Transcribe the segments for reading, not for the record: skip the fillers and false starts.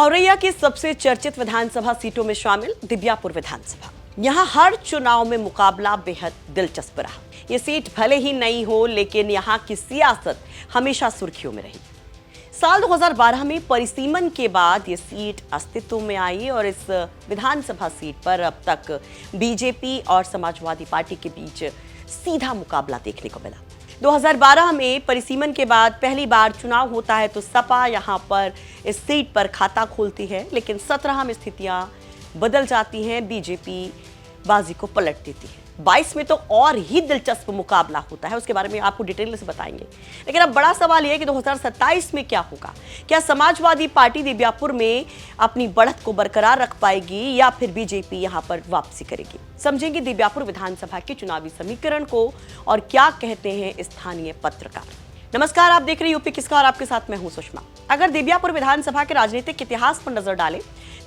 औरैया की सबसे चर्चित विधानसभा सीटों में शामिल दिव्यापुर विधानसभा। यहां हर चुनाव में मुकाबला बेहद दिलचस्प रहा। ये सीट भले ही नई हो, लेकिन यहां की सियासत हमेशा सुर्खियों में रही। साल 2012 में परिसीमन के बाद ये सीट अस्तित्व में आई और इस विधानसभा सीट पर अब तक बीजेपी और समाजवादी पार्टी के बीच सीधा मुकाबला देखने को मिला। 2012 में परिसीमन के बाद पहली बार चुनाव होता है तो सपा यहां पर इस सीट पर खाता खोलती है, लेकिन 17 में स्थितियां बदल जाती हैं, बीजेपी बाजी को पलट देती है। 22 में तो और ही दिलचस्प मुकाबला होता है, उसके बारे में आपको डिटेल से बताएंगे। लेकिन अब बड़ा सवाल यह है कि 2027 में क्या होगा। क्या समाजवादी पार्टी दिव्यापुर में अपनी बढ़त को बरकरार रख पाएगी या फिर बीजेपी यहां पर वापसी करेगी। समझेंगे दिव्यापुर विधानसभा के चुनावी समीकरण को और क्या कहते हैं स्थानीय पत्रकार। नमस्कार, आप देख रहे हैं यूपी किसका और आपके साथ मैं हूं सुषमा। अगर दिव्यापुर विधानसभा के राजनीतिक इतिहास पर नजर डालें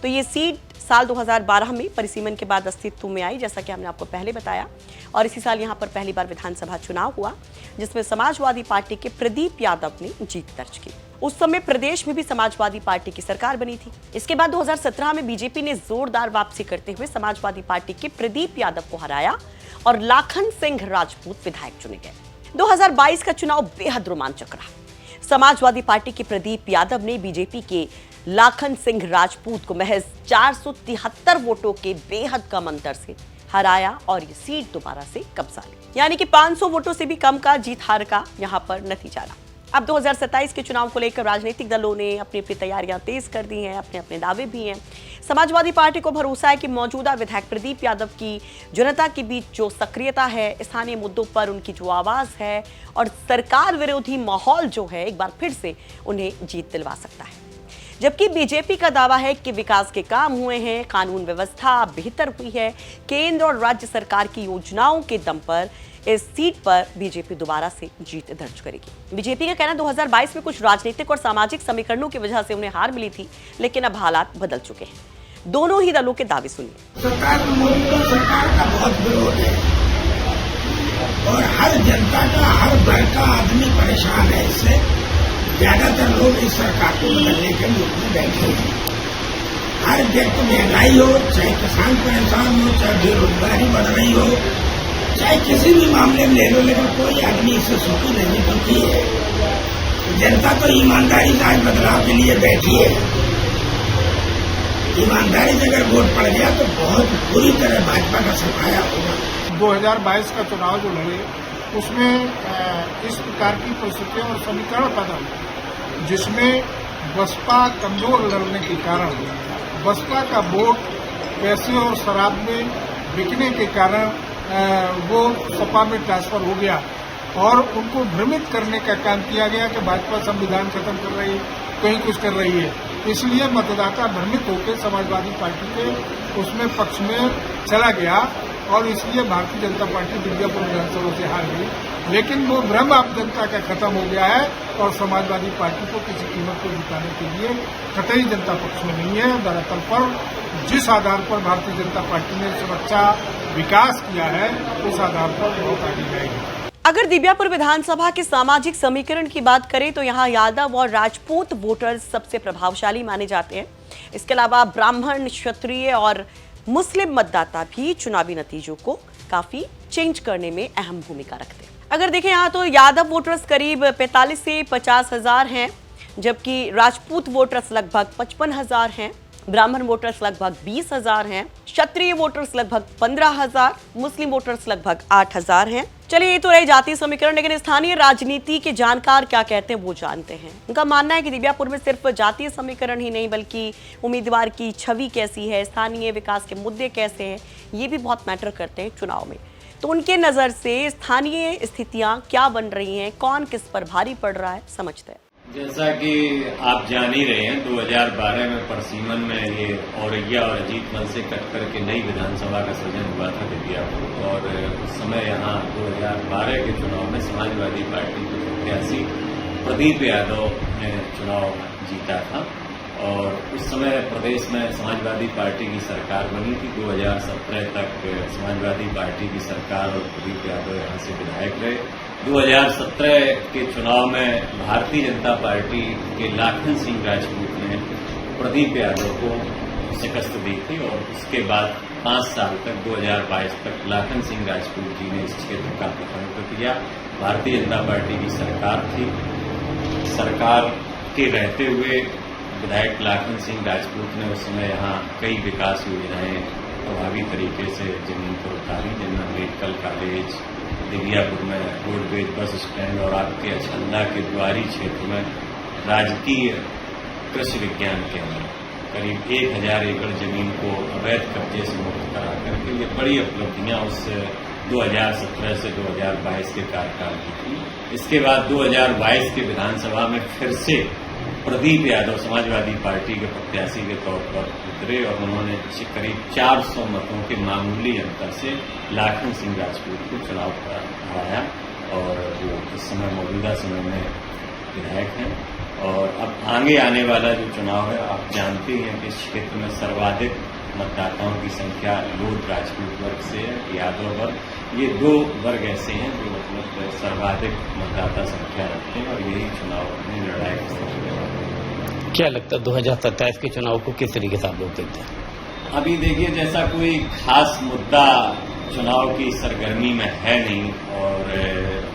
तो ये सीट साल 2012 में परिसीमन के बाद अस्तित्व में आई, जैसा कि हमने आपको पहले बताया, और इसी साल यहां पर पहली बार विधानसभा चुनाव हुआ जिसमें समाजवादी पार्टी के प्रदीप यादव ने जीत दर्ज की। उस समय प्रदेश में भी समाजवादी पार्टी की सरकार बनी थी। इसके बाद 2017 में बीजेपी ने जोरदार वापसी करते हुए समाजवादी पार्टी के प्रदीप यादव को हराया और लाखन सिंह राजपूत विधायक चुने गए। 2022 का चुनाव बेहद रोमांचक रहा। समाजवादी पार्टी के प्रदीप यादव ने बीजेपी के लाखन सिंह राजपूत को महज 473 वोटों के बेहद कम अंतर से हराया और ये सीट दोबारा से कब्जा ली। यानी कि 500 वोटों से भी कम का जीत हार का यहां पर नतीजा रहा। अब 2027 के चुनाव को लेकर राजनीतिक दलों ने अपनी अपनी तैयारियां तेज कर दी हैं, अपने अपने दावे भी हैं। समाजवादी पार्टी को भरोसा है कि मौजूदा विधायक प्रदीप यादव की जनता के बीच जो सक्रियता है, स्थानीय मुद्दों पर उनकी जो आवाज है और सरकार विरोधी माहौल जो है, एक बार फिर से उन्हें जीत दिलवा सकता है। जबकि बीजेपी का दावा है कि विकास के काम हुए हैं, कानून व्यवस्था बेहतर हुई है, केंद्र और राज्य सरकार की योजनाओं के दम पर इस सीट पर बीजेपी दोबारा से जीत दर्ज करेगी। बीजेपी का कहना 2022 में कुछ राजनीतिक और सामाजिक समीकरणों की वजह से उन्हें हार मिली थी, लेकिन अब हालात बदल चुके हैं। दोनों ही दलों के दावे सुनिए। सरकार का बहुत विरोध है और हर जनता का, हर वर्ग का आदमी परेशान है। इससे ज्यादातर लोग इस सरकार को बदलने के मुख में बैठे हैं। हर व्यक्ति महंगाई हो, चाहे किसान परेशान हो, चाहे बेरोजगारी बढ़ रही हो, चाहे किसी भी मामले में ले लो, लेकिन कोई आदमी इससे सुखी नहीं बनती है। जनता तो ईमानदारी से आज बदलाव के लिए बैठी है। ईमानदारी से अगर वोट पड़ गया तो बहुत बुरी तरह भाजपा का सफाया होगा। 2022 का चुनाव जो लड़े उसमें इस प्रकार की परिस्थितियां और समीकरण पैदा हुए जिसमें बसपा कमजोर लड़ने के कारण बसपा का वोट पैसे और शराब में बिकने के कारण वो सपा में ट्रांसफर हो गया और उनको भ्रमित करने का काम किया गया कि भाजपा संविधान खत्म कर रही है, कहीं कुछ कर रही है। इसलिए मतदाता भ्रमित होकर समाजवादी पार्टी के उसमें पक्ष में चला गया और इसलिए भारतीय जनता पार्टी दिव्यापुर विधानसभा से हार गई। लेकिन वो भ्रम अब जनता का खत्म हो गया है और समाजवादी पार्टी को किसी कीमत को जिताने के लिए कतई जनता पक्ष में नहीं है। दरअसल पर जिस आधार पर भारतीय जनता पार्टी ने सुरक्षा विकास किया है, उस आधार पर बहुत आगे जाएगी। अगर दिव्यापुर विधानसभा के सामाजिक समीकरण की बात करें तो यहाँ यादव और राजपूत वोटर्स सबसे प्रभावशाली माने जाते हैं। इसके अलावा ब्राह्मण, क्षत्रिय और मुस्लिम मतदाता भी चुनावी नतीजों को काफी चेंज करने में अहम भूमिका रखते हैं। अगर देखें यहाँ तो यादव वोटर्स करीब 45 से 50 हजार हैं, जबकि राजपूत वोटर्स लगभग 55 हजार हैं, ब्राह्मण वोटर्स लगभग 20 हजार हैं, क्षत्रिय वोटर्स लगभग 15 हजार, मुस्लिम वोटर्स लगभग 8 हजार हैं। चलिए, ये तो रहे जातीय समीकरण, लेकिन स्थानीय राजनीति के जानकार क्या कहते हैं वो जानते हैं। उनका मानना है कि दिव्यापुर में सिर्फ जातीय समीकरण ही नहीं बल्कि उम्मीदवार की छवि कैसी है, स्थानीय विकास के मुद्दे कैसे हैं, ये भी बहुत मैटर करते हैं चुनाव में। तो उनके नजर से स्थानीय स्थितियां क्या बन रही हैं, कौन किस पर भारी पड़ रहा है, समझते हैं। जैसा कि आप जान ही रहे हैं, 2012 में परसीमन में ये औरैया और अजीत मल से कट करके नई विधानसभा का सृजन हुआ था दिव्यापुर, और उस समय यहाँ 2012 के चुनाव में समाजवादी पार्टी के प्रत्याशी प्रदीप यादव ने चुनाव जीता था और उस समय प्रदेश में समाजवादी पार्टी की सरकार बनी थी। 2017 तक समाजवादी पार्टी की सरकार और प्रदीप यादव यहाँ से विधायक रहे। 2017 के चुनाव में भारतीय जनता पार्टी के लाखन सिंह राजपूत ने प्रदीप यादव को शिकस्त दी थी और उसके बाद 5 साल तक 2022 तक लाखन सिंह राजपूत जी ने इस क्षेत्र का प्रतिनिधित्व किया। भारतीय जनता पार्टी की सरकार थी। सरकार के रहते हुए विधायक लाखन सिंह राजपूत ने उस समय यहाँ कई विकास योजनाएं प्रभावी तरीके से जमीन पर उतारी, जिनमें मेडिकल कॉलेज, दिव्यापुर में रोडवेज बस स्टैंड और आपके अछंदा के द्वारी क्षेत्र में राजकीय कृषि विज्ञान केंद्र करीब 1000 एकड़ जमीन को अवैध कब्जे से मुक्त करा करके ये बड़ी उपलब्धियां उस 2017 से 2022 के कार्यकाल की थी। इसके बाद 2022 के विधानसभा में फिर से प्रदीप यादव समाजवादी पार्टी के प्रत्याशी के तौर पर उतरे और उन्होंने करीब 400 मतों के मामूली अंतर से लाखन सिंह राजपूत को चुनाव हराया और वो इस समय मौजूदा समय में विधायक हैं। और अब आगे आने वाला जो चुनाव है, आप जानते हैं कि इस क्षेत्र में सर्वाधिक मतदाताओं की संख्या लोध राजपूत वर्ग से है, यादव वर्ग। ये 2 वर्ग ऐसे हैं जो मतलब सर्वाधिक मतदाता संख्या रखते हैं और यही चुनाव में निर्णायक स्थिति है। क्या लगता है 2027 के चुनाव को किस तरीके से आप लोग देखते हैं? अभी देखिए, जैसा कोई खास मुद्दा चुनाव की सरगर्मी में है नहीं और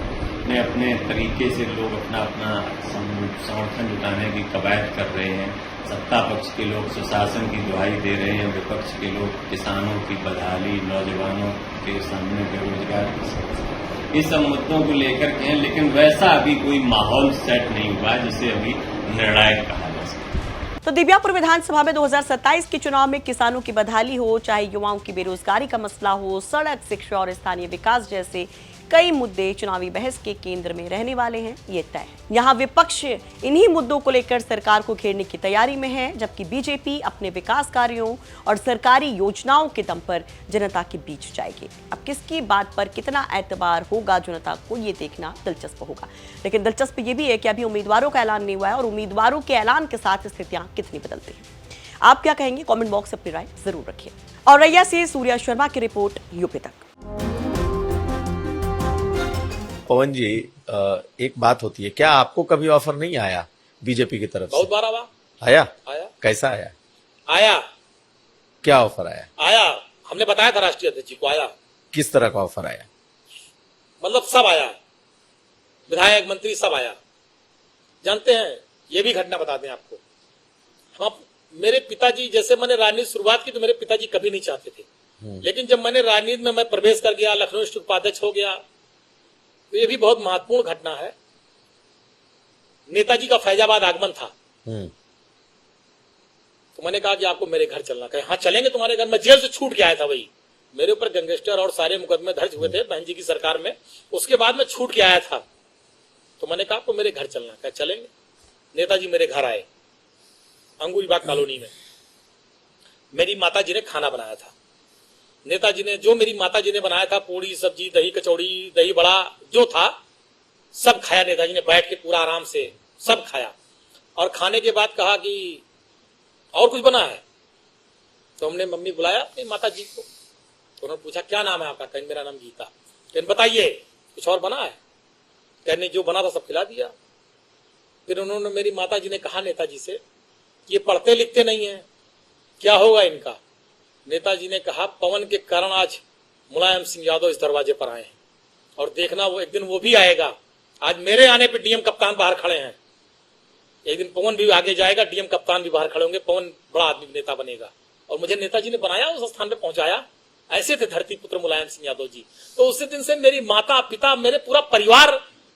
अपने तरीके से लोग अपना समर्थन जुटाने की कवायद कर रहे हैं। सत्ता पक्ष के लोग सुशासन की दुहाई दे रहे हैं, विपक्ष के लोग किसानों की बदहाली, नौजवानों के सामने बेरोजगार, इस सब मुद्दों को लेकर के हैं। लेकिन वैसा अभी कोई माहौल सेट नहीं हुआ जिसे अभी निर्णायक कहा जा सके। तो दिव्यापुर विधानसभा में 2027 के चुनाव में किसानों की बदहाली हो, चाहे युवाओं की बेरोजगारी का मसला हो, सड़क, शिक्षा और स्थानीय विकास जैसे कई मुद्दे चुनावी बहस के केंद्र में रहने वाले हैं, ये तय है। यहाँ विपक्ष इन्हीं मुद्दों को लेकर सरकार को घेरने की तैयारी में है, जबकि बीजेपी अपने विकास कार्यों और सरकारी योजनाओं के दम पर जनता के बीच जाएगी। अब किसकी बात पर कितना एतबार होगा जनता को, ये देखना दिलचस्प होगा। लेकिन दिलचस्प ये भी है कि अभी उम्मीदवारों का ऐलान नहीं हुआ है और उम्मीदवारों के ऐलान के साथ स्थितियां कितनी बदलती हैं। आप क्या कहेंगे? कॉमेंट बॉक्स अपनी राय जरूर रखिए। और रैया से सूर्या शर्मा की रिपोर्ट, यूपी तक। पवन जी, एक बात होती है, क्या आपको कभी ऑफर नहीं आया बीजेपी की तरफ से? बहुत बार आया। कैसा आया? क्या ऑफर आया? हमने बताया था राष्ट्रीय अध्यक्ष जी को। आया। किस तरह का ऑफर आया? मतलब सब आया, विधायक, मंत्री सब आया। जानते हैं, ये भी घटना बता दें आपको, हम मेरे पिताजी, जैसे मैंने राजनीति शुरुआत की तो मेरे पिताजी कभी नहीं चाहते थे, लेकिन जब मैंने राजनीति में मैं प्रवेश कर गया, लखनऊ डिस्ट्रिक्ट उपाध्यक्ष हो गया, तो ये भी बहुत महत्वपूर्ण घटना है। नेताजी का फैजाबाद आगमन था, तो मैंने कहा कि आपको मेरे घर चलना। कहे हाँ चलेंगे तुम्हारे घर। मैं जेल से छूट के आया था, वही मेरे ऊपर गैंगस्टर और सारे मुकदमे दर्ज हुए थे बहन जी की सरकार में, उसके बाद मैं छूट के आया था। तो मैंने कहा आपको मेरे घर चलना। कहे चलेंगे। नेताजी मेरे घर आए, अंगूरीबाग कॉलोनी में। मेरी माता जी ने खाना बनाया था। नेताजी ने, जो मेरी माता जी ने बनाया था, पूड़ी, सब्जी, दही कचौड़ी, दही बड़ा जो था, सब खाया नेताजी ने बैठ के पूरा आराम से सब खाया। और खाने के बाद कहा कि और कुछ बना है? तो हमने मम्मी बुलाया अपनी माता जी को, तो उन्होंने पूछा क्या नाम है आपका? कहने मेरा नाम गीता। कहने बताइए कुछ और बना है? कहने जो बना था सब खिला दिया। फिर उन्होंने, मेरी माता जी ने कहा नेताजी से, ये पढ़ते लिखते नहीं है, क्या होगा इनका? नेताजी ने कहा पवन के कारण आज मुलायम सिंह यादव इस दरवाजे पर आए हैं, और देखना वो एक दिन वो भी आएगा। आज मेरे आने पे डीएम कप्तान बाहर खड़े हैं, एक दिन पवन भी आगे जाएगा, डीएम कप्तान भी बाहर खड़े होंगे, पवन बड़ा आदमी नेता बनेगा। और मुझे नेताजी ने बनाया, उस स्थान पे पहुंचाया। ऐसे थे धरती पुत्र मुलायम सिंह यादव जी। तो उसी दिन से मेरी माता, पिता, मेरे पूरा परिवार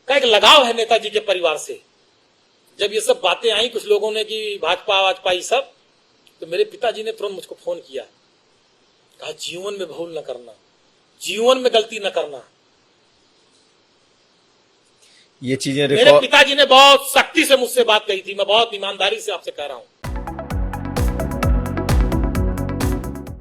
का एक लगाव है नेताजी के परिवार से। जब ये सब बातें आई कुछ लोगों ने कि भाजपा वाजपा ये सब, तो मेरे पिताजी ने तुरंत मुझको फोन किया, कहा जीवन में भूल न करना, जीवन में गलती न करना। ये चीजें मेरे पिताजी ने बहुत सख्ती से मुझसे बात कही थी। मैं बहुत ईमानदारी से आपसे कह रहा हूं,